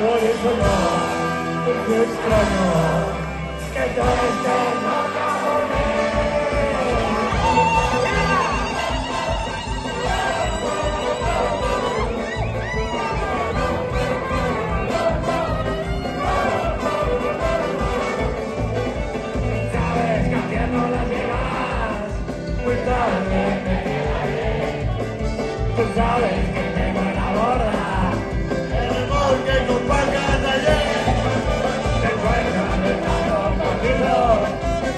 Por eso no, porque extraño que tú estés loca por mí. Sabes que haciendo las llegas muy tarde me quedaré. Tú sabes que tengo en la borda el amor que compartas ayer. Te encuentras gritando conmigo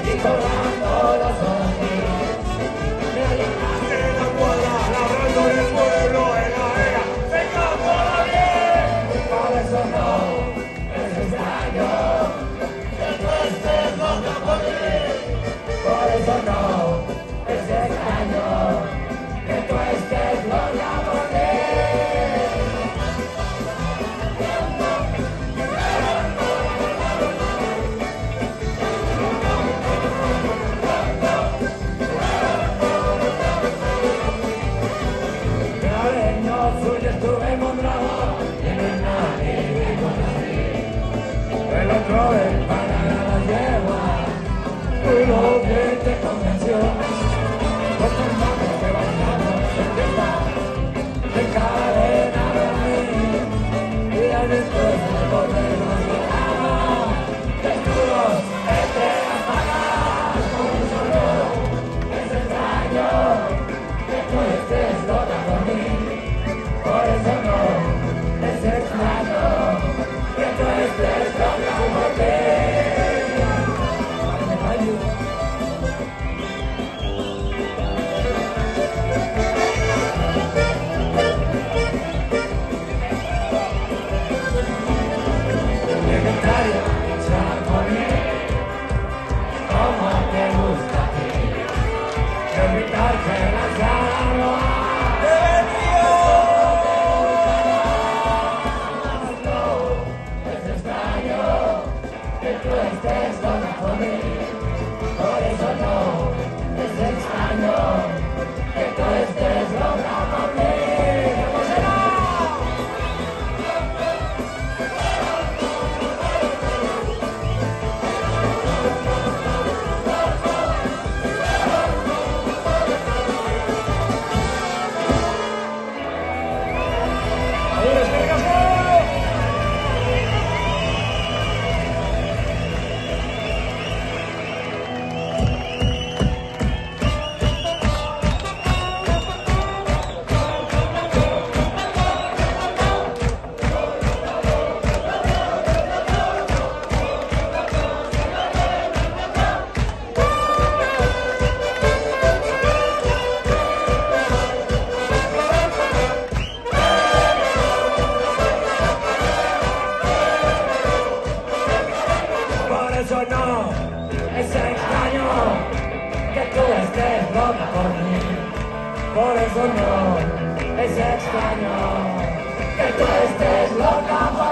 y cobrando los ojos. Me llenaste la cuadra, labrando en el pueblo, en la era, venga por bien. Por eso no, es extraño que tú estés loca por mí. Por eso no, es extraño que tú estés loca por mí. Suyo estuve encontrado y no es nadie que conocí. El otro vez para la yegua, uno que te convenció. Con tus manos que bailamos en fiesta, encadenado a mí. Y ya después de volvernos a cama, desnudos entre las pagas. Por eso no, es extraño que tú estés loca por mí. Por eso no, es extraño que tú estés loca por mí. Secretaria, Charbonnier, ¿cómo te gusta a ti? De gritarte en la sala no hay. Que tú estés loca por mí, por eso no, es extraño que tú estés loca por mí. ¿Cómo será? ¡Adiós, Cargasco! Por eso no, es extraño que tú estés loca por mí. Por eso no, es extraño que tú estés loca por mí.